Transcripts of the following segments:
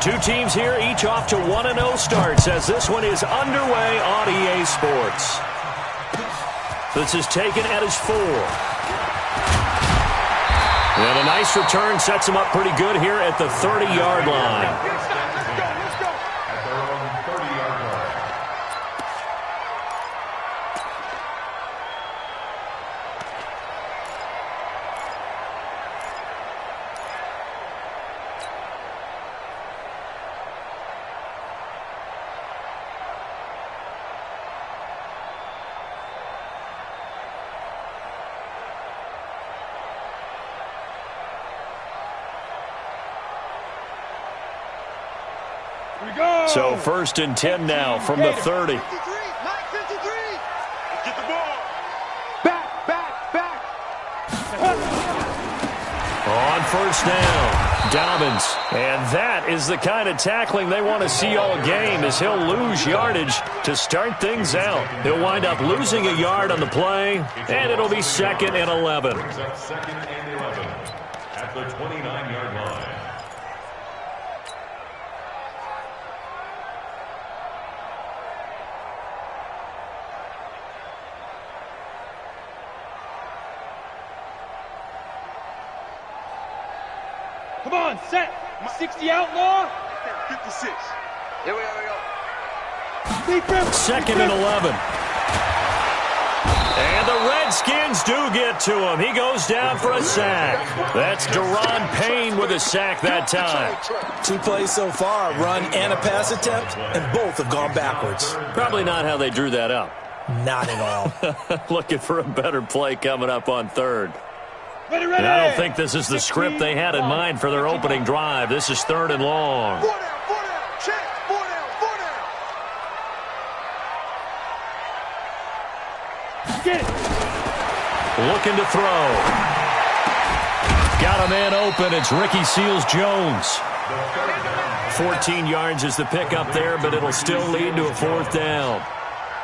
Two teams here, each off to 1-0 starts as this one is underway on EA Sports. This is taken at his 4. And a nice return sets him up pretty good here at the 30-yard line. So 1st and 10 now from the 30. Get the ball. Back. On 1st down, Dobbins. And that is the kind of tackling they want to see all game, as he'll lose yardage to start things out. He'll wind up losing a yard on the play, and it'll be 2nd and 11. Second and 11 at the 29-yard line. Come on, set. 60 outlaw. 56. Here we go. 2nd and 11. And the Redskins do get to him. He goes down for a sack. That's Deron Payne with a sack that time. 2 plays so far, run and a pass attempt, and both have gone backwards. Probably not how they drew that up. Not at all. Looking for a better play coming up on 3rd. Ready. And I don't think this is the script they had in mind for their opening drive. This is 3rd and long. 4 down. Check. 4 down. Get it. Looking to throw. Got a man open. It's Ricky Seals-Jones. 14 yards is the pickup there, but it'll still lead to a 4th down.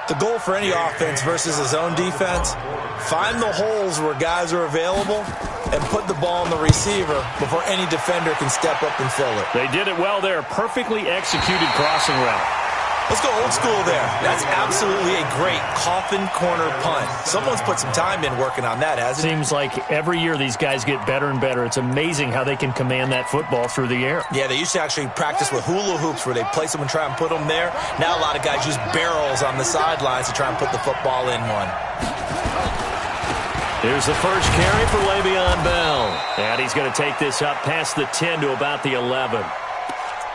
The goal for any offense versus his own defense, find the holes where guys are available and put the ball on the receiver before any defender can step up and fill it. They did it well there. Perfectly executed crossing route. Let's go old school there. That's absolutely a great coffin corner punt. Someone's put some time in working on that, hasn't it? Seems like every year these guys get better and better. It's amazing how they can command that football through the air. Yeah, they used to actually practice with hula hoops where they place them and try and put them there. Now a lot of guys use barrels on the sidelines to try and put the football in one. Here's the first carry for Le'Veon Bell. And he's going to take this up past the 10 to about the 11.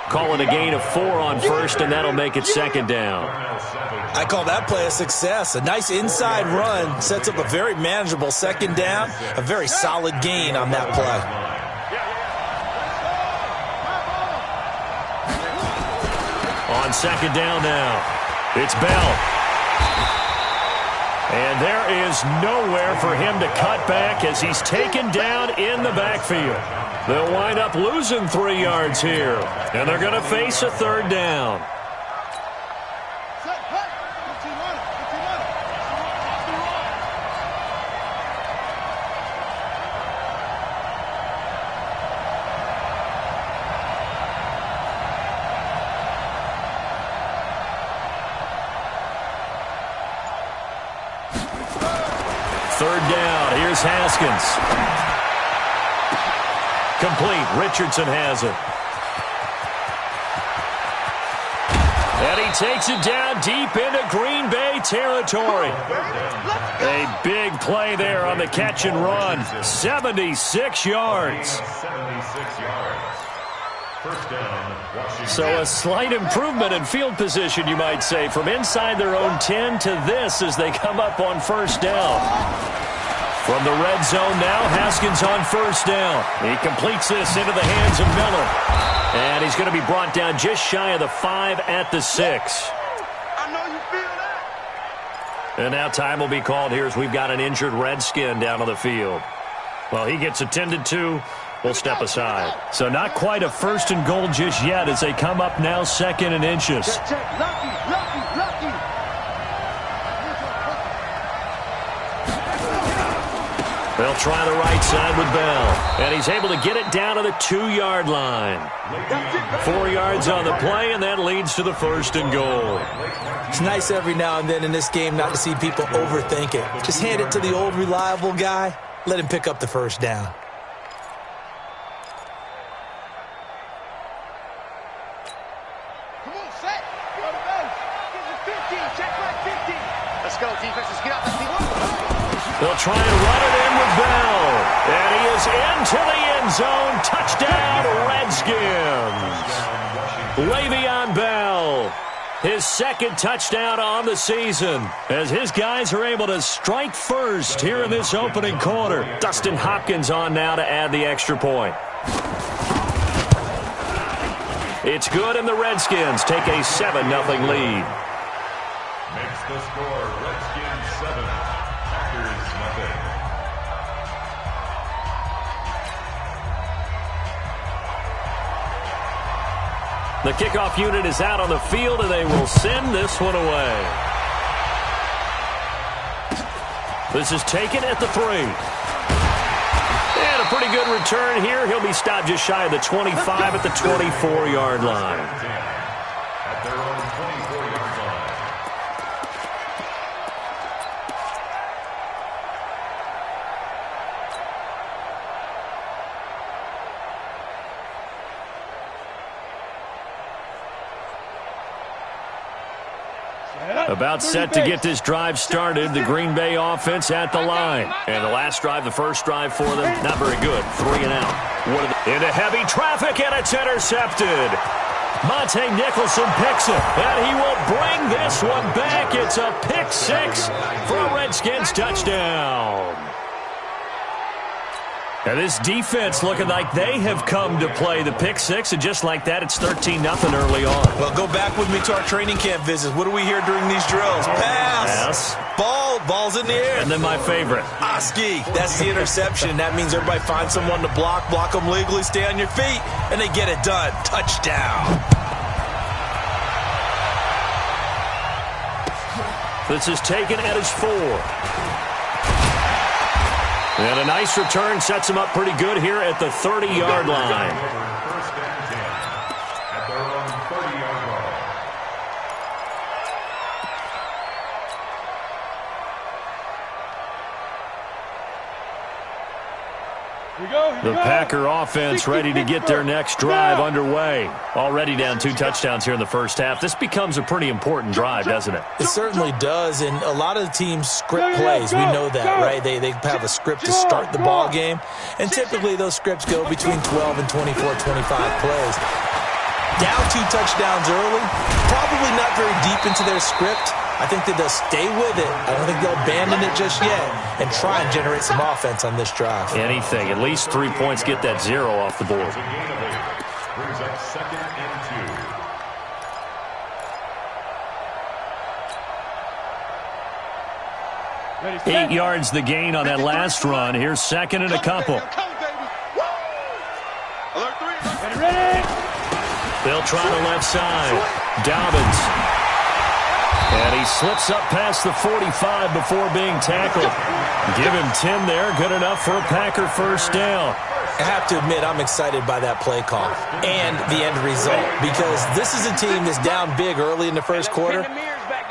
Call it a gain of 4 on 1st, and that'll make it 2nd down. I call that play a success. A nice inside run sets up a very manageable 2nd down. A very solid gain on that play. On 2nd down now, it's Bell. And there is nowhere for him to cut back as he's taken down in the backfield. They'll wind up losing 3 yards here, and they're going to face a 3rd down. Here's Haskins. Complete. Richardson has it. And he takes it down deep into Green Bay territory. A big play there on the catch and run. 76 yards. So a slight improvement in field position, you might say, from inside their own 10 to this as they come up on 1st down. From the red zone now, Haskins on 1st down. He completes this into the hands of Miller. And he's going to be brought down just shy of the 5 at the 6. I know you feel that. And now time will be called here as we've got an injured Redskin down on the field. Well, he gets attended to. We'll step aside. So not quite a 1st and goal just yet as they come up now 2nd and inches. Check. Lucky. They'll try the right side with Bell. And he's able to get it down to the 2-yard line. 4 yards on the play, and that leads to the 1st and goal. It's nice every now and then in this game not to see people overthink it. Just hand it to the old reliable guy. Let him pick up the 1st down. Come on, set. Go to base. Get the 15. Check back 15. Let's go, defense. Let's get out the field. They'll try and run it in with Bell. And he is into the end zone. Touchdown, Redskins. Le'Veon Bell. His 2nd touchdown on the season as his guys are able to strike first here in this opening quarter. Dustin Hopkins on now to add the extra point. It's good, and the Redskins take a 7-0 lead. Makes the score Redskins 7, Packers 0. The kickoff unit is out on the field, and they will send this one away. This is taken at the 3. And a pretty good return here. He'll be stopped just shy of the 25 at the 24-yard line. At their own 24-yard line. About set to get this drive started. The Green Bay offense at the line. And the last drive, the first drive for them, not very good. 3 and out. Into heavy traffic, and it's intercepted. Monte Nicholson picks it, and he will bring this one back. It's a pick 6 for a Redskins touchdown. And this defense looking like they have come to play the pick 6, and just like that, it's 13-0 early on. Well, go back with me to our training camp visits. What do we hear during these drills? Pass. Ball's in the air. And then my favorite. Oski. That's the interception. That means everybody finds someone to block them legally, stay on your feet, and they get it done. Touchdown. This is taken at his 4. And a nice return sets him up pretty good here at the 30-yard line. First and 10 at their own 30-yard line. Here we go. The Packer offense ready to get their next drive underway. Already down 2 touchdowns here in the first half. This becomes a pretty important drive, doesn't it? It certainly does, and a lot of the teams script plays. We know that, right? They have a script to start the ball game, and typically those scripts go between 12 and 24, 25 plays. Down 2 touchdowns early, probably not very deep into their script. I think that they'll stay with it. I don't think they'll abandon it just yet and try and generate some offense on this drive. Anything. At least 3 points, get that 0 off the board. A gain of 8 brings up 2nd and 2. 8 yards the gain on that last run. Here's 2nd and a couple. Ready? They'll try the left side. Dobbins. And he slips up past the 45 before being tackled. Give him 10 there. Good enough for a Packer first down. I have to admit, I'm excited by that play call and the end result, because this is a team that's down big early in the first quarter,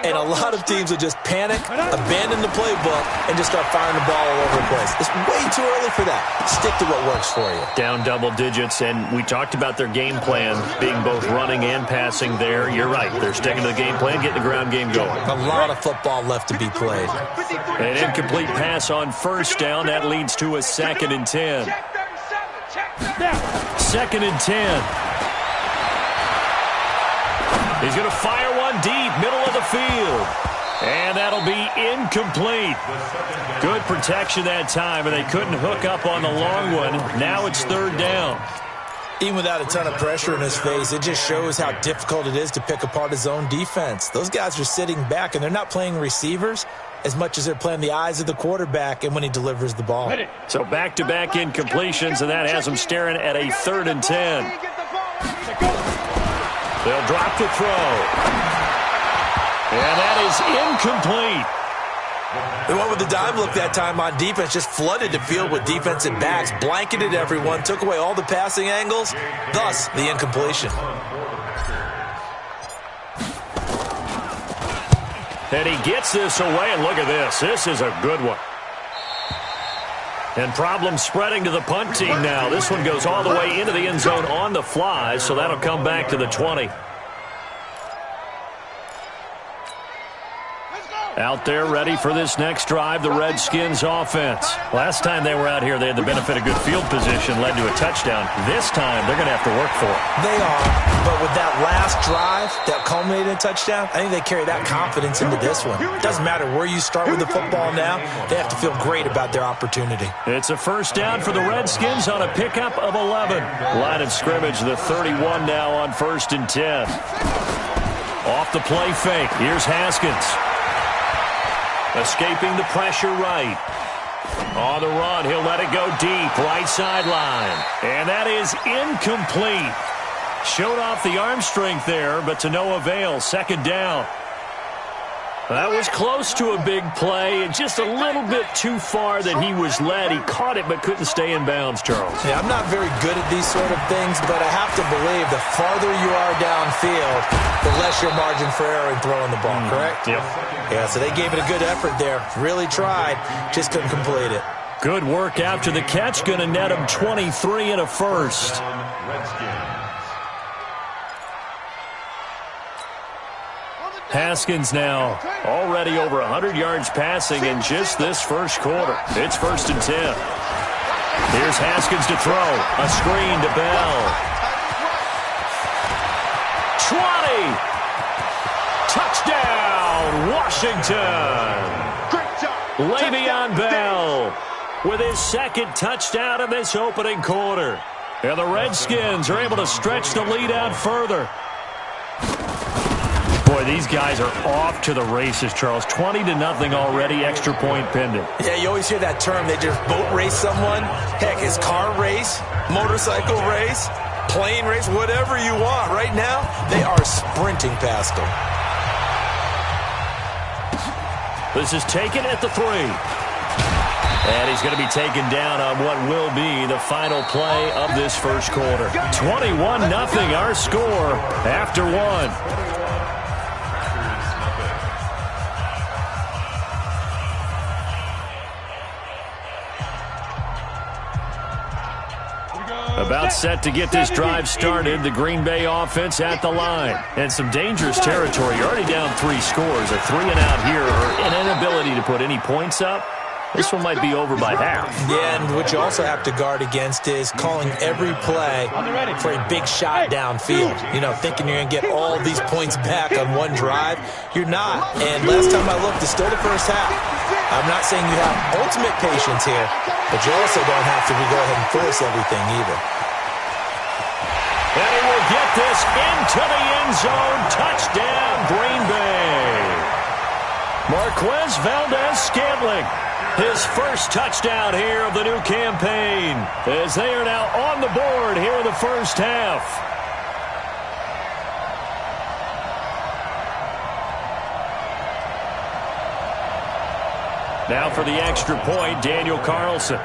and a lot of teams will just panic, abandon the playbook, and just start firing the ball all over the place. It's way too early for that. Stick to what works for you. Down double digits, and we talked about their game plan being both running and passing there. You're right. They're sticking to the game plan, getting the ground game going. A lot of football left to be played. An incomplete pass on first down. That leads to a 2nd and 10. 2nd and 10. He's going to fire one deep, middle of the field. And that'll be incomplete. Good protection that time, and they couldn't hook up on the long one. Now it's 3rd down. Even without a ton of pressure in his face, it just shows how difficult it is to pick apart his own defense. Those guys are sitting back, and they're not playing receivers as much as they're playing the eyes of the quarterback and when he delivers the ball. So back-to-back incompletions, and that has them staring at a 3rd and 10. They'll drop the throw. And that is incomplete. They went with the dime look that time on defense, just flooded the field with defensive backs, blanketed everyone, took away all the passing angles, thus the incompletion. And he gets this away, and look at this. This is a good one. And problems spreading to the punt team now. This one goes all the way into the end zone on the fly, so that'll come back to the 20. Out there ready for this next drive, the Redskins offense. Last time they were out here, they had the benefit of good field position, led to a touchdown. This time, they're going to have to work for it. They are, but with that last drive that culminated in a touchdown, I think they carry that confidence into this one. It doesn't matter where you start with the football now, they have to feel great about their opportunity. It's a first down for the Redskins on a pickup of 11. Line of scrimmage, the 31 now on 1st and 10. Off the play fake, here's Haskins. Escaping the pressure right. On the run, he'll let it go deep, right sideline. And that is incomplete. Showed off the arm strength there, but to no avail. 2nd down. That was close to a big play, and just a little bit too far that he was led. He caught it, but couldn't stay in bounds, Charles. Yeah, I'm not very good at these sort of things, but I have to believe the farther you are downfield, the less your margin for error in throwing the ball, correct? Yep. Yeah, so they gave it a good effort there. Really tried, just couldn't complete it. Good work after the catch. Going to net him 23 and a first. Haskins now already over 100 yards passing in just this first quarter. It's 1st and 10. Here's Haskins to throw. A screen to Bell. 20. Touchdown, Washington. Le'Veon Bell with his 2nd touchdown in this opening quarter. And the Redskins are able to stretch the lead out further. Boy, these guys are off to the races, Charles. 20-0 already, extra point pending. Yeah, you always hear that term. They just boat race someone. Heck, it's car race, motorcycle race, plane race, whatever you want. Right now, they are sprinting past them. This is taken at the 3. And he's going to be taken down on what will be the final play of this first quarter. 21-0 our score after 1. About set to get this drive started. The Green Bay offense at the line. And some dangerous territory. You're already down 3 scores. A 3 and out here, or an inability to put any points up. This one might be over by half. Yeah, and what you also have to guard against is calling every play for a big shot downfield. You know, thinking you're going to get all these points back on one drive. You're not. And last time I looked, it's still the first half. I'm not saying you have ultimate patience here, but you also don't have to go ahead and force everything either. And he will get this into the end zone. Touchdown, Green Bay. Marquez Valdez-Scantling. His first touchdown here of the new campaign, as they are now on the board here in the first half. Now for the extra point, Daniel Carlson.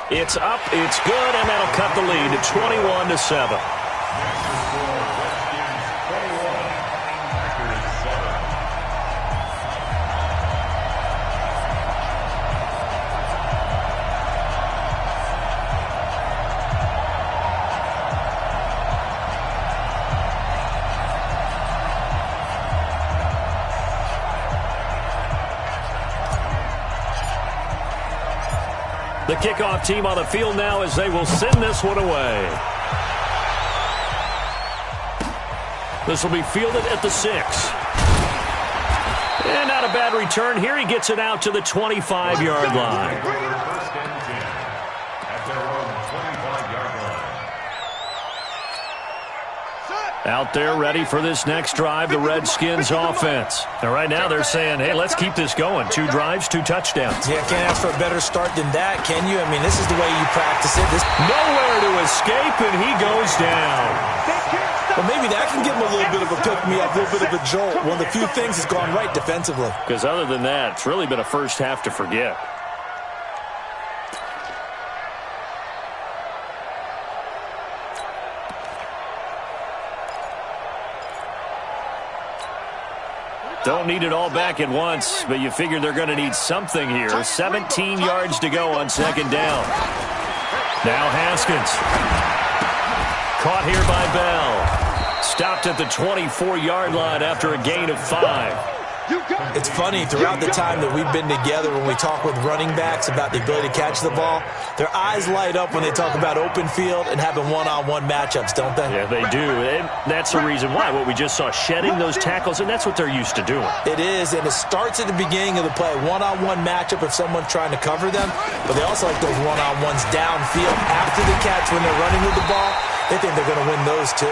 It's up, it's good, and that'll cut the lead to 21-7. The kickoff team on the field now as they will send this one away. This will be fielded at the 6. And not a bad return here. He gets it out to the 25-yard line. Out there ready for this next drive, the Redskins offense. And right now they're saying, hey, let's keep this going. 2 drives, 2 touchdowns. Yeah, can't ask for a better start than that, can you? I mean, this is the way you practice it. Nowhere to escape, and he goes down. They can't stop. Well, maybe that can give them a little bit of a pick-me-up, a little bit of a jolt. One of the few things that's gone right defensively. Because other than that, it's really been a first half to forget. Don't need it all back at once, but you figure they're going to need something here. 17 yards to go on second down. Now Haskins. Caught here by Bell. Stopped at the 24-yard line after a gain of 5. It's funny, throughout the time that we've been together, when we talk with running backs about the ability to catch the ball, their eyes light up when they talk about open field and having one-on-one matchups, don't they? Yeah, they do. And that's the reason why. What we just saw, shedding those tackles, and that's what they're used to doing. It is, and it starts at the beginning of the play. One-on-one matchup if someone's trying to cover them, but they also like those one-on-ones downfield after the catch when they're running with the ball. They think they're going to win those, too.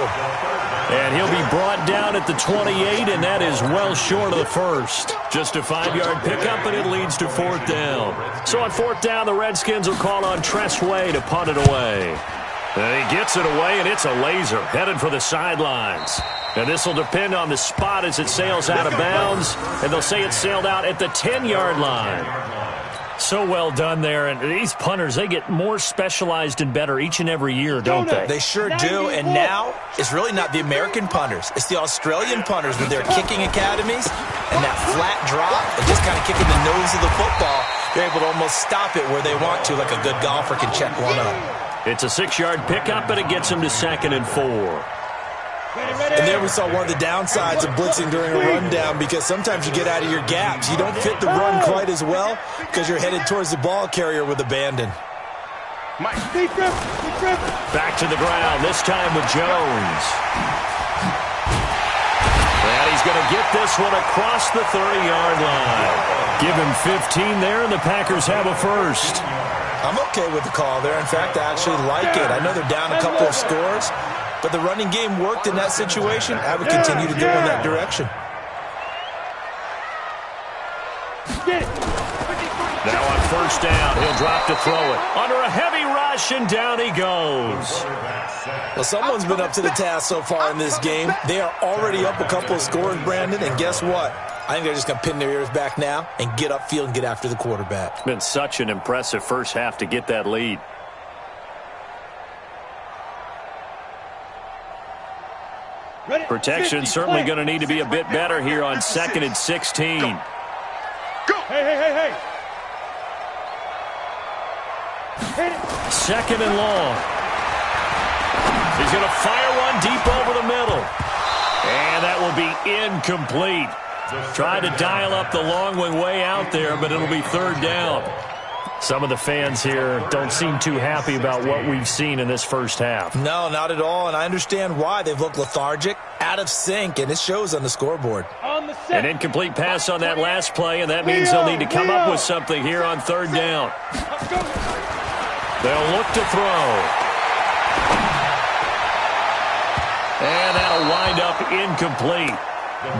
And he'll be brought down at the 28, and that is well short of the first. Just a 5-yard pickup, and it leads to fourth down. So on fourth down, the Redskins will call on Tressway to punt it away. And he gets it away, and it's a laser headed for the sidelines. And this will depend on the spot as it sails out of bounds, and they'll say it sailed out at the 10-yard line. So well done there, and these punters, they get more specialized and better each and every year, don't they? They sure do, and now it's really not the American punters. It's the Australian punters with their kicking academies and that flat drop and just kind of kicking the nose of the football. They're able to almost stop it where they want to, like a good golfer can check one up. It's a 6-yard pickup, and it gets them to 2nd and 4. And there we saw one of the downsides of blitzing during a rundown, because sometimes you get out of your gaps. You don't fit the run quite as well because you're headed towards the ball carrier with abandon. Back to the ground, this time with Jones. And he's going to get this one across the 30-yard line. Give him 15 there, and the Packers have a first. I'm okay with the call there. In fact, I actually like it. I know they're down a couple of scores, but the running game worked in that situation. I would continue to go in that direction. Now on first down, he'll drop to throw it. Under a heavy rush, and down he goes. Well, someone's been up to the task so far in this game. They are already up a couple of scores, Brandon, and guess what? I think they're just going to pin their ears back now and get upfield and get after the quarterback. Been such an impressive first half to get that lead. Protection certainly going to need to be a bit better here on 2nd and 16. Go. Hey. 2nd and long. He's going to fire one deep over the middle. And that will be incomplete. Tried to dial up the long one way out there, but it'll be 3rd down. Some of the fans here don't seem too happy about what we've seen in this first half. No, not at all, and I understand why. They've looked lethargic, out of sync, and it shows on the scoreboard. An incomplete pass on that last play, and that means they'll need to come up with something here on 3rd down. They'll look to throw. And that'll wind up incomplete.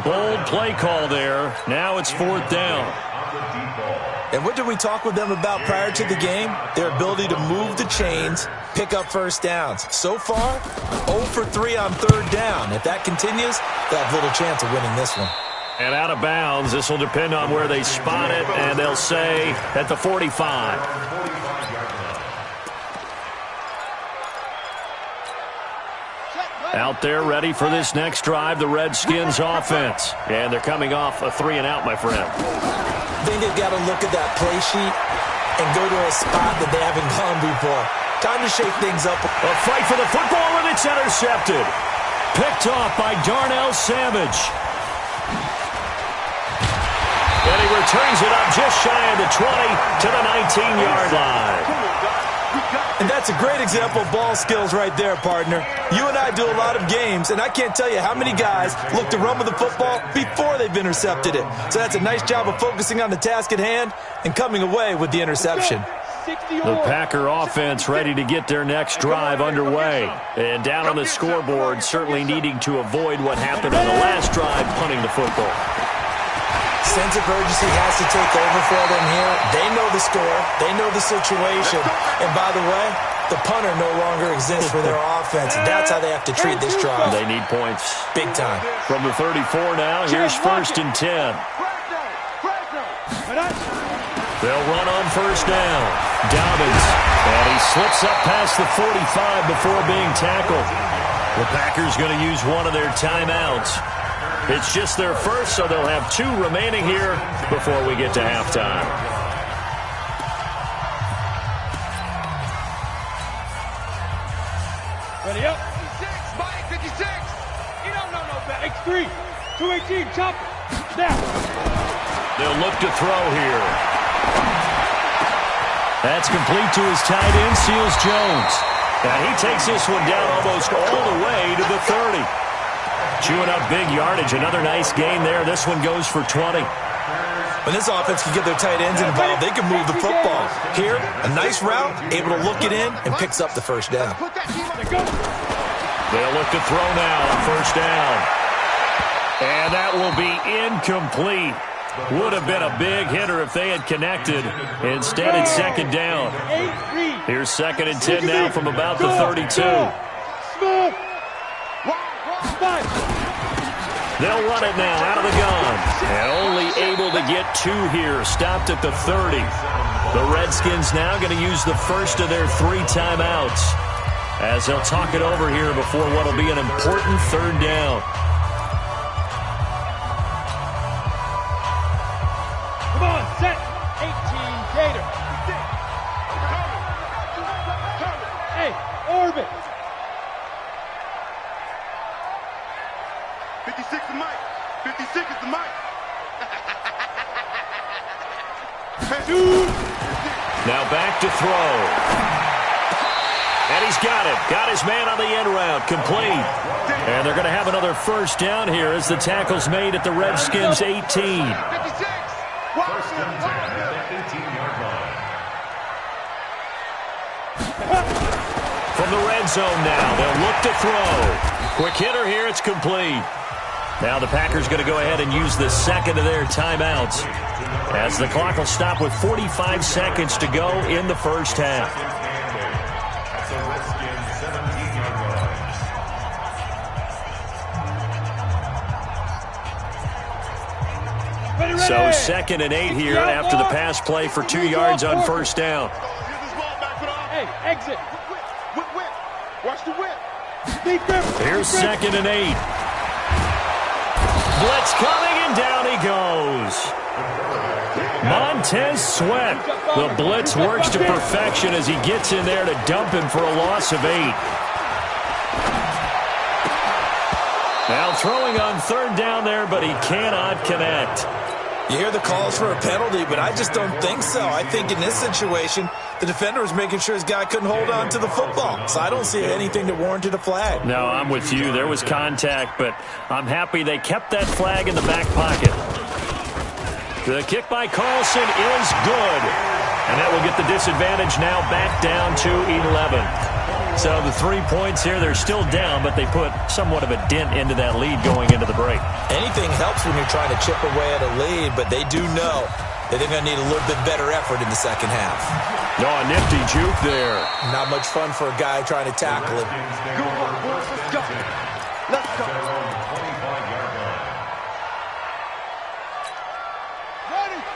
Bold play call there. Now it's 4th down. And what did we talk with them about prior to the game? Their ability to move the chains, pick up first downs. So far, 0 for 3 on 3rd down. If that continues, they'll have little chance of winning this one. And out of bounds, this will depend on where they spot it, and they'll say at the 45. Out there ready for this next drive, the Redskins offense. And they're coming off a 3-and-out, my friend. I think they've got to look at that play sheet and go to a spot that they haven't gone before. Time to shake things up. A fight for the football, and it's intercepted. Picked off by Darnell Savage. And he returns it up just shy of the 20 to the 19-yard line. And that's a great example of ball skills right there, partner. You and I do a lot of games, and I can't tell you how many guys look to run with the football before they've intercepted it. So that's a nice job of focusing on the task at hand and coming away with the interception. The Packer offense ready to get their next drive underway. And down on the scoreboard, certainly needing to avoid what happened on the last drive, punting the football. Sense of urgency has to take over for them here. They know the score. They know the situation. And by the way, The punter no longer exists for their offense. That's how they have to treat this drive. They need points. Big time. From the 34 now, here's 1st and 10. They'll run on 1st down. Dobbins, and he slips up past the 45 before being tackled. The Packers going to use one of their timeouts. It's just their first, so they'll have 2 remaining here before we get to halftime. Ready up. 56, Mike, 56. You don't know no better. X3, 218, chop it. Snap. They'll look to throw here. That's complete to his tight end, Seals Jones. Now he takes this one down almost all the way to the 30. Chewing up big yardage. Another nice gain there. This one goes for 20. When this offense can get their tight ends involved, they can move the football. Here, a nice route, able to look it in, and picks up the 1st down. They'll look to throw now on 1st down. And that will be incomplete. Would have been a big hitter if they had connected. Instead, it's 2nd down. Here's 2nd and 10 now from about the 32. They'll run it now out of the gun. And only able to get 2 here. Stopped at the 30. The Redskins now going to use the first of their 3 timeouts as they'll talk it over here before what will be an important 3rd down. Come on, set. 18, Gator. Hey, orbit. 56 is Mike. 56 is the Mike. Now back to throw. And he's got it. Got his man on the end route. Complete. And they're going to have another 1st down here as the tackle's made at the Redskins' 18. 56. First and 10 at the 18-yard line. From the red zone now, they'll look to throw. Quick hitter here, it's complete. Now the Packers going to go ahead and use the 2nd of their timeouts as the clock will stop with 45 seconds to go in the 1st half. That's a Redskins 17-yard line. Ready. So 2nd and 8 here after the pass play for 2 yards on 1st down. Hey, exit. Whip. Watch the whip. Here's 2nd and 8. Blitz coming, and down he goes. Montez Sweat. The blitz works to perfection as he gets in there to dump him for a loss of 8. Now throwing on 3rd down there, but he cannot connect. You hear the calls for a penalty, but I just don't think so. I think in this situation, the defender was making sure his guy couldn't hold on to the football. So I don't see anything that warranted a flag. No, I'm with you. There was contact, but I'm happy they kept that flag in the back pocket. The kick by Carlson is good. And that will get the disadvantage now back down to 11. So the 3 points here, they're still down, but they put somewhat of a dent into that lead going into the break. Anything helps when you're trying to chip away at a lead, but they do know that they're going to need a little bit better effort in the 2nd half. No, a nifty juke there. Not much fun for a guy trying to tackle him. Let's go.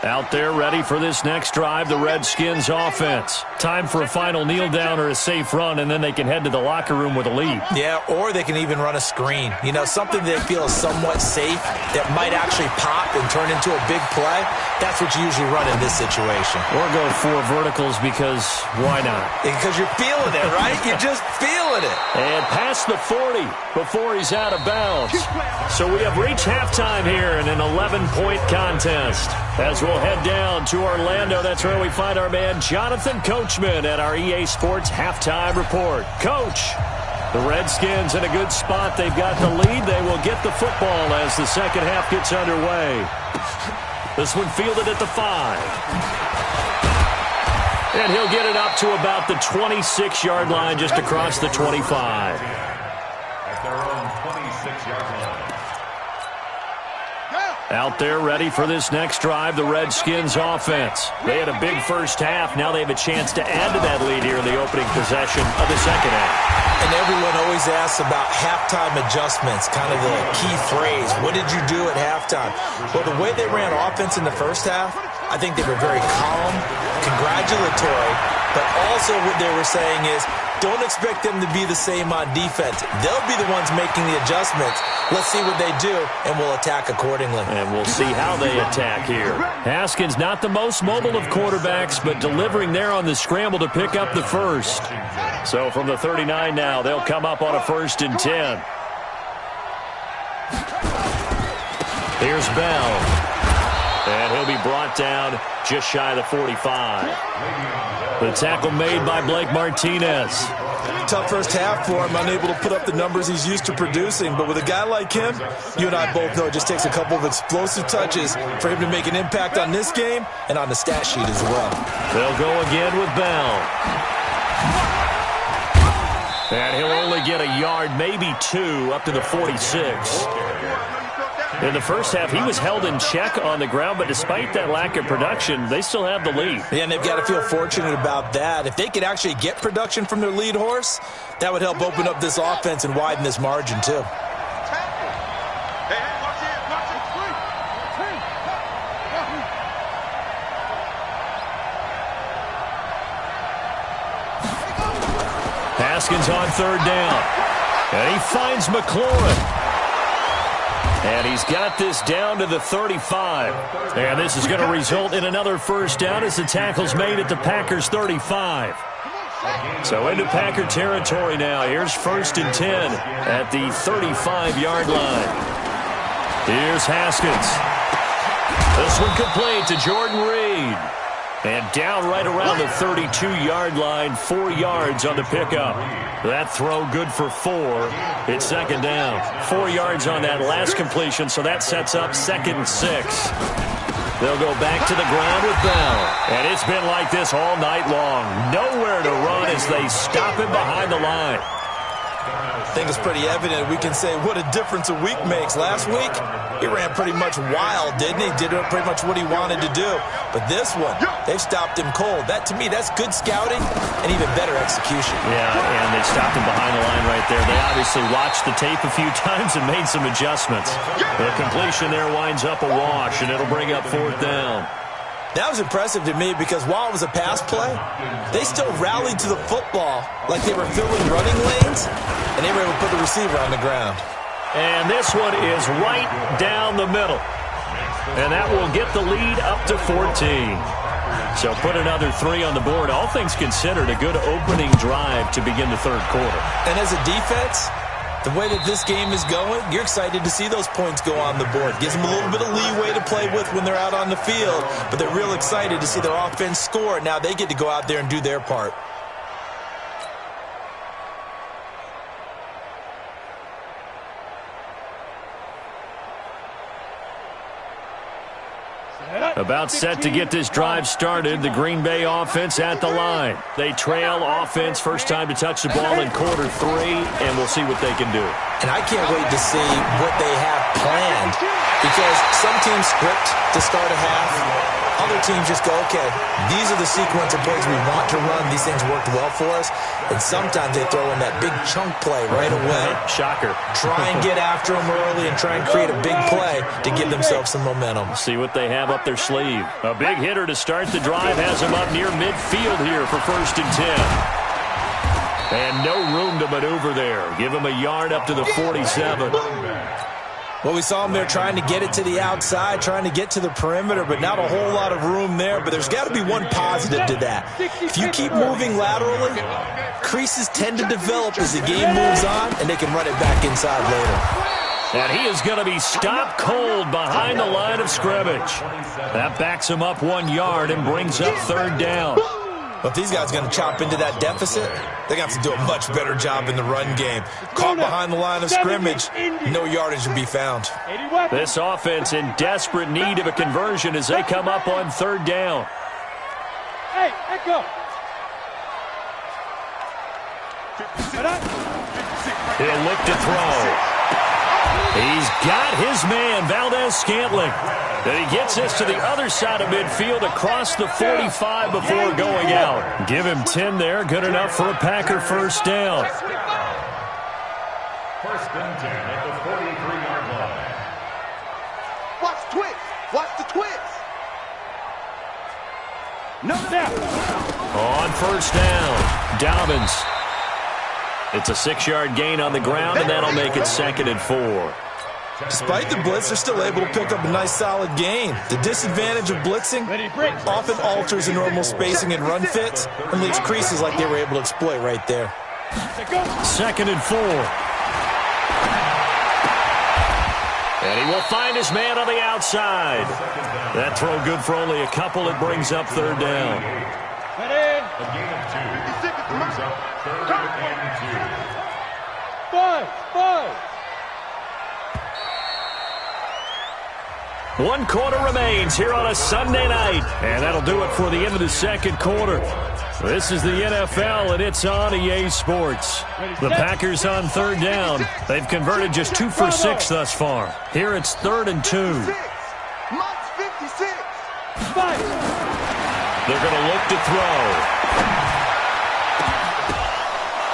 Out there ready for this next drive, the Redskins offense. Time for a final kneel down or a safe run, and then they can head to the locker room with a lead. Yeah, or they can even run a screen. You know, something they feel is somewhat safe that might actually pop and turn into a big play. That's what you usually run in this situation. Or go 4 verticals because why not? Because you're feeling it, right? You're just feeling it. And past the 40 before he's out of bounds. So we have reached halftime here in an 11-point contest. As we'll head down to Orlando, that's where we find our man Jonathan Coachman at our EA Sports Halftime Report. Coach, the Redskins in a good spot. They've got the lead. They will get the football as the 2nd half gets underway. This one fielded at the 5. And he'll get it up to about the 26-yard line, just across the 25. At their own 26-yard line. Yeah. Out there ready for this next drive, the Redskins offense. They had a big first half. Now they have a chance to add to that lead here in the opening possession of the second half. And everyone always asks about halftime adjustments, kind of the key phrase. What did you do at halftime? Well, the way they ran offense in the first half, I think they were very calm, congratulatory, but also what they were saying is, don't expect them to be the same on defense. They'll be the ones making the adjustments. Let's see what they do, and we'll attack accordingly. And we'll see how they attack here. Haskins, not the most mobile of quarterbacks, but delivering there on the scramble to pick up the first. So from the 39 now, they'll come up on a 1st and 10. Here's Bell. And he'll be brought down just shy of the 45. The tackle made by Blake Martinez. Tough first half for him, unable to put up the numbers he's used to producing. But with a guy like him, you and I both know it just takes a couple of explosive touches for him to make an impact on this game and on the stat sheet as well. They'll go again with Bell. And he'll only get a yard, maybe 2, up to the 46. In the first half, he was held in check on the ground, but despite that lack of production, they still have the lead. Yeah, and they've got to feel fortunate about that. If they could actually get production from their lead horse, that would help open up this offense and widen this margin, too. Haskins on 3rd down. And he finds McLaurin. And he's got this down to the 35. And this is going to result in another first down as the tackle's made at the Packers' 35. So into Packer territory now. Here's 1st and 10 at the 35-yard line. Here's Haskins. This one complete to Jordan Reed. And down right around the 32-yard line, 4 yards on the pickup. That throw good for 4. It's 2nd down. 4 yards on that last completion, so that sets up 2nd and 6. They'll go back to the ground with Bell. And it's been like this all night long. Nowhere to run as they stop him behind the line. I think it's pretty evident. We can say what a difference a week makes. Last week, he ran pretty much wild, didn't he? Did pretty much what he wanted to do. But this one, they've stopped him cold. That, to me, that's good scouting and even better execution. Yeah, and they stopped him behind the line right there. They obviously watched the tape a few times and made some adjustments. The completion there winds up a wash, and it'll bring up 4th down. That was impressive to me because while it was a pass play, they still rallied to the football like they were filling running lanes, and they were able to put the receiver on the ground. And this one is right down the middle. And that will get the lead up to 14. So put another 3 on the board. All things considered, a good opening drive to begin the 3rd quarter. And as a defense, the way that this game is going, you're excited to see those points go on the board. Gives them a little bit of leeway to play with when they're out on the field, but they're real excited to see their offense score. Now they get to go out there and do their part. About set to get this drive started, the Green Bay offense at the line. They trail offense, first time to touch the ball in quarter 3, and we'll see what they can do. And I can't wait to see what they have planned, because some teams script to start a half. Other teams just go, okay, these are the sequence of plays we want to run. These things worked well for us. And sometimes they throw in that big chunk play right away. Shocker. Try and get after them early and try and create a big play to give themselves some momentum. See what they have up their sleeve. A big hitter to start the drive has them up near midfield here for 1st and 10. And no room to maneuver there. Give him a yard up to the 47. Well, we saw him there trying to get it to the outside, trying to get to the perimeter, but not a whole lot of room there. But there's got to be one positive to that. If you keep moving laterally, creases tend to develop as the game moves on, and they can run it back inside later. And he is going to be stopped cold behind the line of scrimmage. That backs him up 1 yard and brings up 3rd down. But if these guys are going to chop into that deficit, they're going to have to do a much better job in the run game. Caught behind the line of scrimmage, no yardage to be found. This offense in desperate need of a conversion as they come up on 3rd down. Hey, echo. He'll look to throw. He's got his man, Valdez-Scantling. And he gets this to the other side of midfield across the 45 before going out. Give him 10 there. Good enough for a Packer first down. First and 10 at the 43-yard line. Watch the twist. Watch the twist. No, Snap. On first down, Dobbins. It's a 6-yard gain on the ground, and that'll make it 2nd and 4. Despite the blitz, they're still able to pick up a nice, solid gain. The disadvantage of blitzing often alters the normal spacing and run fits and leaves creases like they were able to exploit right there. 2nd and 4. And he will find his man on the outside. That throw good for only a couple. It brings up 3rd down. A gain of 2 brings up 3rd and 5. 1 quarter remains here on a Sunday night. And that'll do it for the end of the 2nd quarter. This is the NFL, and it's on EA Sports. The Packers on 3rd down. They've converted just 2 for 6 thus far. Here it's 3rd and 2. Mike's 56. They're going to look to throw.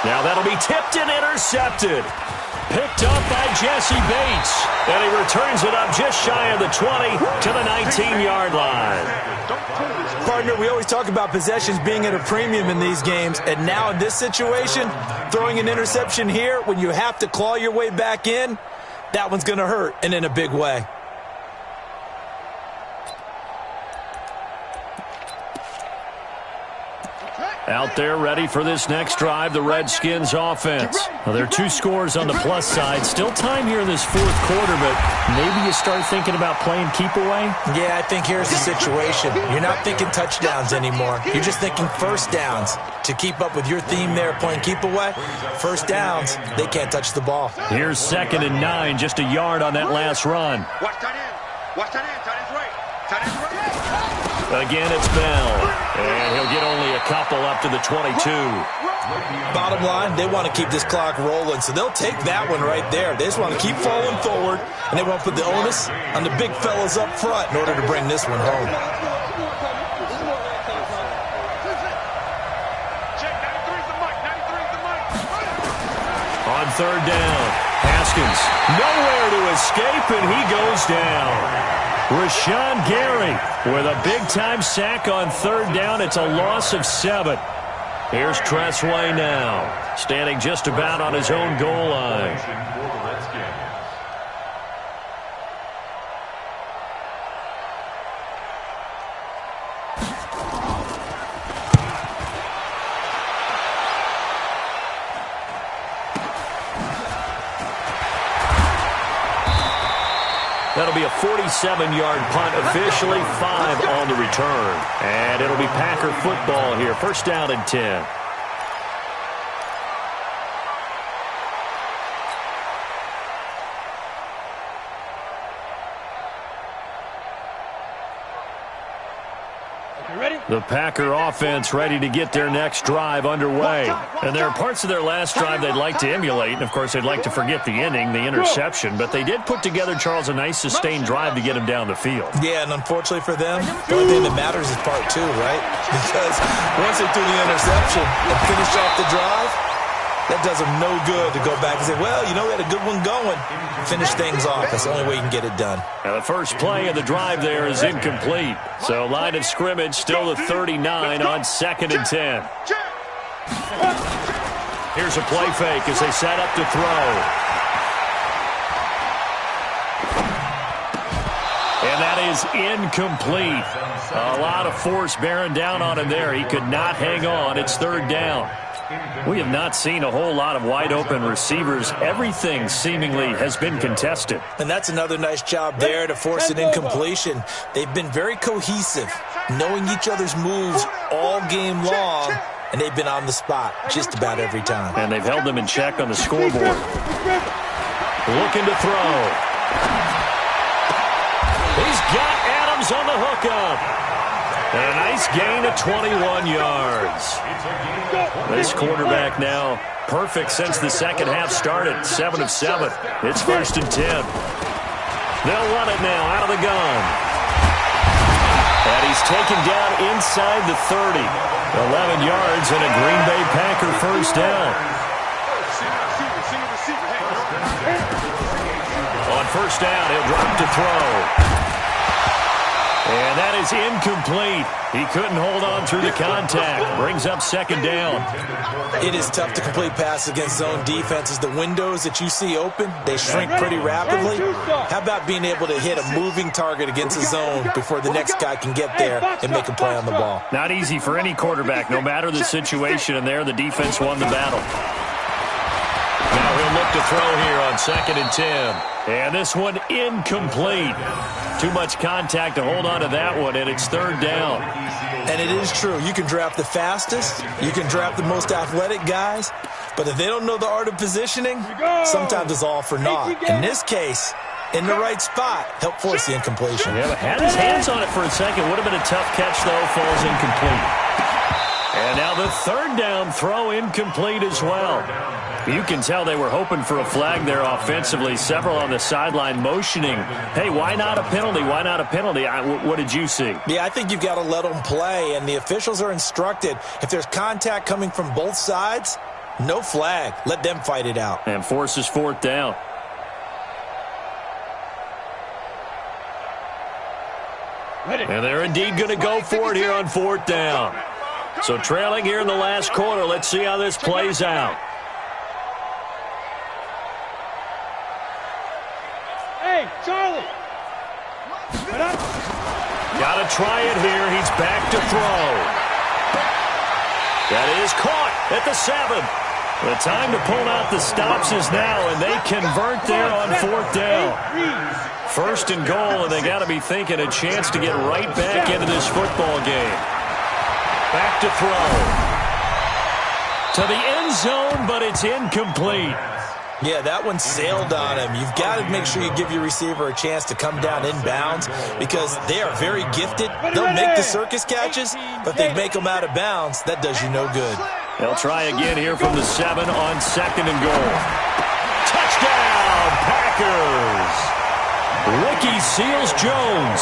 Now that'll be tipped and intercepted. Picked up by Jesse Bates. And he returns it up just shy of the 20 to the 19-yard line. Partner, we always talk about possessions being at a premium in these games, and now in this situation, throwing an interception here when you have to claw your way back in, that one's going to hurt, and in a big way. Out there ready for this next drive, the Redskins offense. Well, there are 2 scores on the plus side. Still time here in this 4th quarter, but maybe you start thinking about playing keep away? Yeah, I think here's the situation. You're not thinking touchdowns anymore. You're just thinking first downs. To keep up with your theme there, playing keep away, first downs, they can't touch the ball. Here's 2nd and 9, just a yard on that last run. Watch tight end. Watch tight end. Tight end's right. Tight end's right. Again, it's Bell. And he'll get only a couple up to the 22. Bottom line, they want to keep this clock rolling, so they'll take that one right there. They just want to keep falling forward, and they want to put the onus on the big fellas up front in order to bring this one home. On 3rd down, Haskins nowhere to escape, and he goes down. Rashawn Gary with a big-time sack on 3rd down. It's a loss of 7. Here's Tressway now, standing just about on his own goal line. That'll be a 47-yard punt, officially 5 on the return. And it'll be Packer football here. First down and 10. The Packer offense ready to get their next drive underway. And there are parts of their last drive they'd like to emulate. And, of course, they'd like to forget the ending, the interception. But they did put together, Charles, a nice sustained drive to get him down the field. Yeah, and unfortunately for them, the only thing that matters is part 2, right? Because once they threw the interception and finished off the drive, that does them no good to go back and say, well, you know, we had a good one going. Finish things off. That's the only way you can get it done. Now, the first play of the drive there is incomplete. So, line of scrimmage still the 39 on 2nd and 10. Here's a play fake as they set up to throw. And that is incomplete. A lot of force bearing down on him there. He could not hang on. It's 3rd down. We have not seen a whole lot of wide-open receivers. Everything seemingly has been contested. And that's another nice job there to force an incompletion. They've been very cohesive, knowing each other's moves all game long, and they've been on the spot just about every time. And they've held them in check on the scoreboard. Looking to throw. He's got Adams on the hookup. And a nice gain of 21 yards. This quarterback now perfect since the second half started. 7 of 7. It's 1st and 10. They'll run it now out of the gun. And he's taken down inside the 30. 11 yards and a Green Bay Packer first down. On first down, he'll drop to throw. And that is incomplete. He couldn't hold on through the contact. Brings up 2nd down. It is tough to complete passes against zone defenses. The windows that you see open, they shrink pretty rapidly. How about being able to hit a moving target against a zone before the next guy can get there and make a play on the ball? Not easy for any quarterback, no matter the situation. And there, the defense won the battle. Now he'll look to throw here on 2nd and 10. And this one incomplete. Too much contact to hold on to that one, and it's 3rd down. And it is true. You can draft the fastest. You can draft the most athletic guys. But if they don't know the art of positioning, sometimes it's all for naught. In this case, in the right spot, help force the incompletion. Yeah, but had his hands on it for a second. Would have been a tough catch, though. Falls incomplete. And now the 3rd down throw incomplete as well. You can tell they were hoping for a flag there offensively. Several on the sideline motioning, hey, why not a penalty? Why not a penalty? What did you see? Yeah, I think you've got to let them play, and the officials are instructed. If there's contact coming from both sides, no flag. Let them fight it out. And forces 4th down. And they're indeed going to go for it here on 4th down. So trailing here in the last quarter. Let's see how this plays out. Hey, Charlie! Got to try it here. He's back to throw. That is caught at the 7. The time to pull out the stops is now, and they convert there on 4th down. 1st and goal, and they got to be thinking a chance to get right back into this football game. Back to throw. To the end zone, but it's incomplete. Yeah, that one sailed on him. You've got to make sure you give your receiver a chance to come down inbounds because they are very gifted. They'll make the circus catches, but if they make them out of bounds, that does you no good. They'll try again here from the 7 on 2nd and goal. Touchdown, Packers! Ricky Seals-Jones,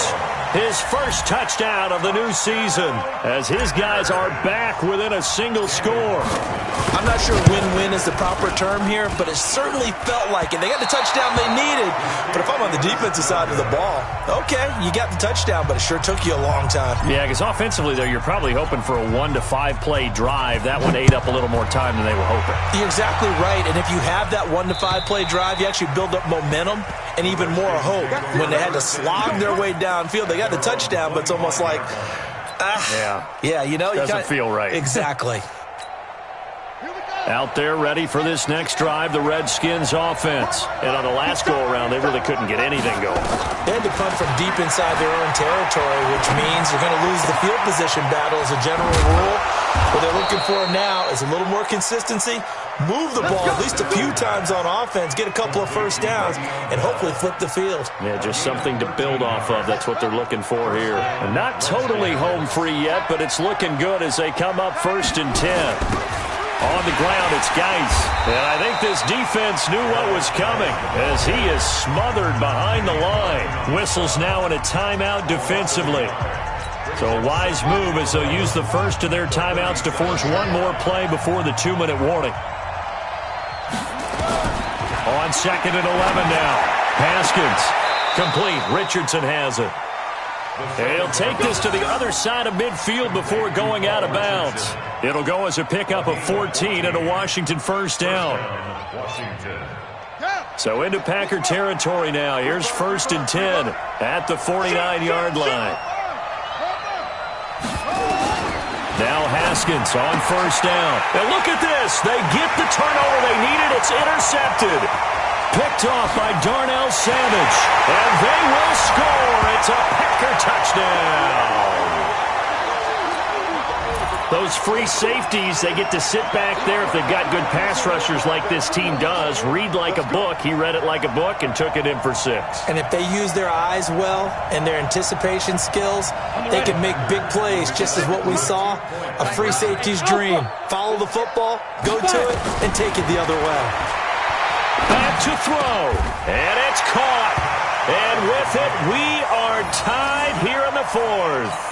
his first touchdown of the new season as his guys are back within a single score. I'm not sure win-win is the proper term here, but it certainly felt like it. They got the touchdown they needed, but if I'm on the defensive side of the ball, okay, you got the touchdown, but it sure took you a long time. Yeah, because offensively, though, you're probably hoping for a 1 to 5 play drive. That one ate up a little more time than they were hoping. You're exactly right, and if you have that 1 to 5 play drive, you actually build up momentum and even more hope. When they had to slog their way downfield, they got the touchdown, but it's almost like, yeah, you know, doesn't feel right. Exactly. Out there ready for this next drive, the Redskins offense. And on the last go-around, they really couldn't get anything going. They had to punt from deep inside their own territory, which means you're going to lose the field position battle as a general rule. What they're looking for now is a little more consistency, move the ball at least a few times on offense, get a couple of first downs, and hopefully flip the field. Yeah, just something to build off of. That's what they're looking for here. And not totally home free yet, but it's looking good as they come up 1st and 10. On the ground, it's Geis. And I think this defense knew what was coming as he is smothered behind the line. Whistles now in a timeout defensively. So a wise move as they'll use the first of their timeouts to force one more play before the 2-minute warning. On 2nd and 11 now. Haskins. Complete. Richardson has it. He'll take this to the other side of midfield before going out of bounds. It'll go as a pickup of 14 and a Washington first down. So into Packer territory now. Here's 1st and 10 at the 49-yard line. Now Haskins on first down. And look at this. They get the turnover they needed. It's intercepted. Picked off by Darnell Savage. And they will score. It's a Packer touchdown. Those free safeties, they get to sit back there if they've got good pass rushers like this team does. Read like a book. He read it like a book and took it in for 6. And if they use their eyes well and their anticipation skills, they can make big plays, just as what we saw. A free safety's dream. Follow the football, go to it, and take it the other way. Back to throw, and it's caught. And with it, we are tied here in the 4th.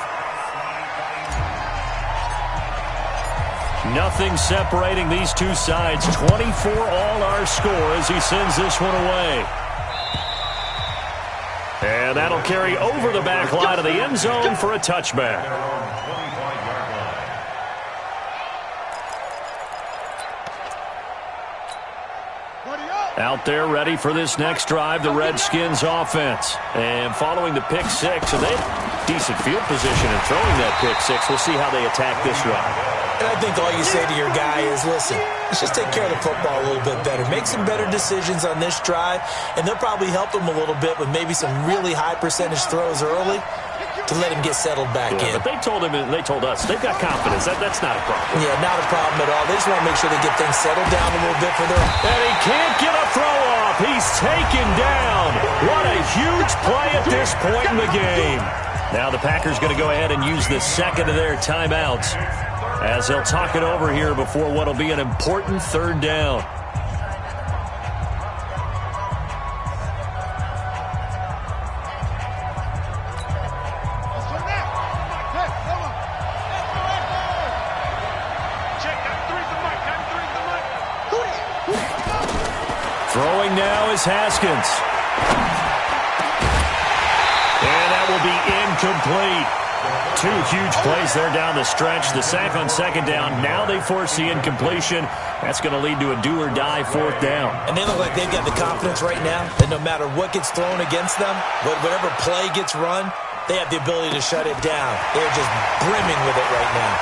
Nothing separating these two sides. 24 all our score as he sends this one away. And that'll carry over the back line of the end zone for a touchback. Out there ready for this next drive, the Redskins offense. And following the pick 6, and they have decent field position in throwing that pick 6. We'll see how they attack this drive. And I think all you say to your guy is, listen, let's just take care of the football a little bit better. Make some better decisions on this drive, and they'll probably help him a little bit with maybe some really high percentage throws early to let him get settled back in. But they told him, and they told us, they've got confidence. That's not a problem. Yeah, not a problem at all. They just want to make sure they get things settled down a little bit for their... And he can't get a throw off. He's taken down. What a huge play at this point in the game. Now the Packers going to go ahead and use the second of their timeouts as they'll talk it over here before what will be an important 3rd down. Throwing now is Haskins. And that will be incomplete. 2 huge plays there down the stretch. The sack on 2nd down. Now they force the incompletion. That's going to lead to a do-or-die 4th down. And they look like they've got the confidence right now that no matter what gets thrown against them, whatever play gets run, they have the ability to shut it down. They're just brimming with it right now.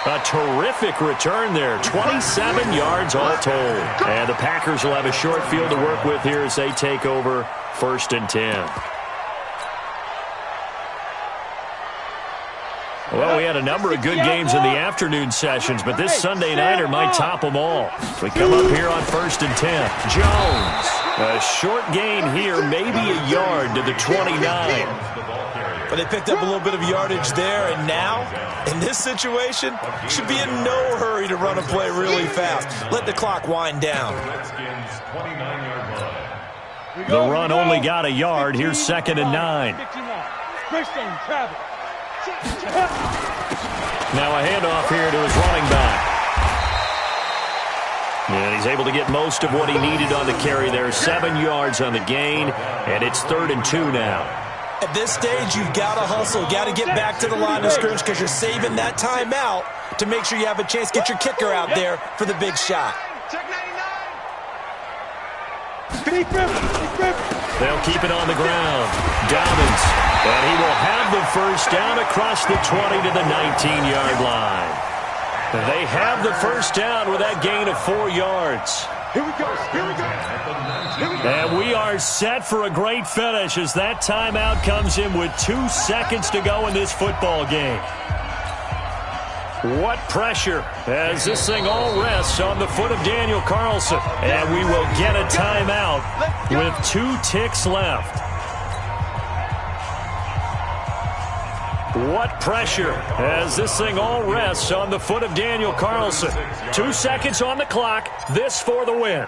A terrific return there. 27 yards all told. And the Packers will have a short field to work with here as they take over 1st and 10. Well, we had a number of good games in the afternoon sessions, but this Sunday nighter might top them all. We come up here on 1st and 10. Jones, a short gain here, maybe a yard to the 29. But they picked up a little bit of yardage there, and now, in this situation, should be in no hurry to run a play really fast. Let the clock wind down. The run only got a yard. Here's 2nd and 9. Now a handoff here to his running back. And he's able to get most of what he needed on the carry there. 7 yards on the gain, and it's 3rd and 2 now. At this stage, you've got to hustle, got to get back to the line of scrimmage because you're saving that timeout to make sure you have a chance to get your kicker out there for the big shot. They'll keep it on the ground. Dobbins, and he will have the 1st down across the 20 to the 19-yard line. They have the 1st down with that gain of 4 yards. Here we go. Here we go. And we are set for a great finish as that timeout comes in with 2 seconds to go in this football game. What pressure as this thing all rests on the foot of Daniel Carlson. And we will get a timeout with 2 ticks left. What pressure as this thing all rests on the foot of Daniel Carlson. 2 seconds on the clock. This for the win.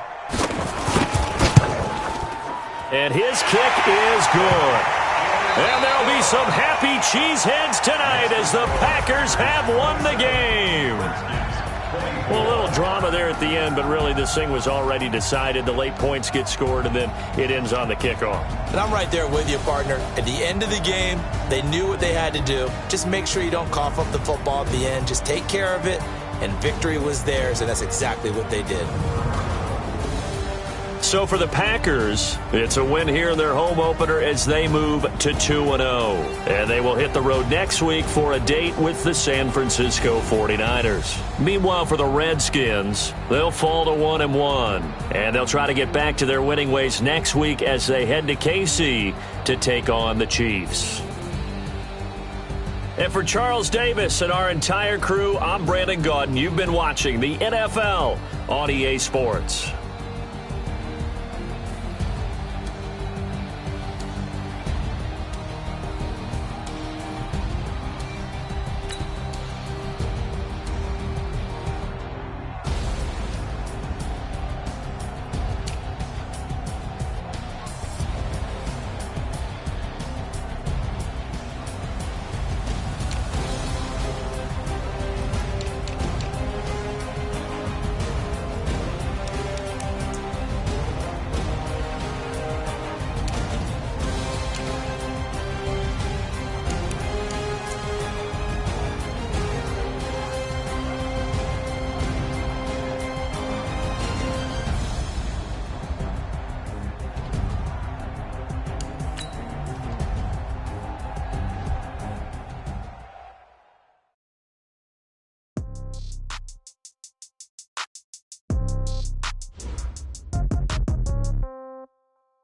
And his kick is good. And there'll be some happy cheeseheads tonight as the Packers have won the game. Well, a little drama there at the end, but really this thing was already decided. The late points get scored, and then it ends on the kickoff. And I'm right there with you, partner. At the end of the game, they knew what they had to do. Just make sure you don't cough up the football at the end. Just take care of it, and victory was theirs, and that's exactly what they did. So for the Packers, it's a win here in their home opener as they move to 2-0. And they will hit the road next week for a date with the San Francisco 49ers. Meanwhile, for the Redskins, they'll fall to 1-1. And they'll try to get back to their winning ways next week as they head to KC to take on the Chiefs. And for Charles Davis and our entire crew, I'm Brandon Gaudin. You've been watching the NFL on EA Sports.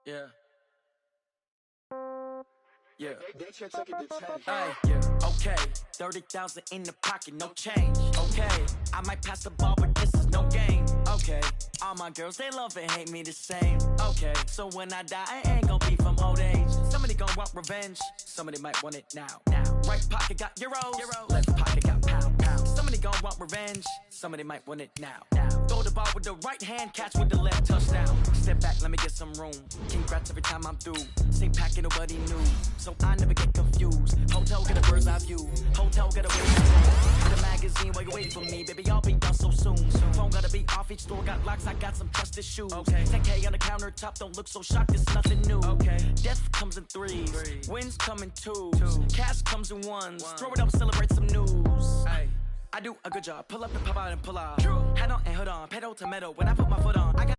Yeah. Okay. 30,000 in the pocket, no change. Okay. I might pass the ball, but this is no game. Okay. All my girls, they love and hate me the same. Okay. So when I die, I ain't gonna be from old age. Somebody gonna want revenge. Somebody might want it now. Right pocket got euros. Left pocket got pound. Somebody gonna want revenge. Somebody might want it now. Throw the ball with the right hand, catch with the left, touchdown. Step back, let me get some room. Congrats every time I'm through. Same packet, nobody knew. So I never get confused. Hotel, get a bird's eye view. Hotel, get a bird's eye view. Get a magazine while you wait for me. Baby, I'll be done so soon. Phone gotta be off, each store got locks. I got some trusted shoes. Okay. 10K on the countertop, don't look so shocked, it's nothing new. Okay. Death comes in threes. Wins come in twos. Cash comes in ones. Throw it up, celebrate some news. Ay. I do a good job. Pull up and pop out and pull out. Head on and hood on. Pedal to metal. When I put my foot on, I got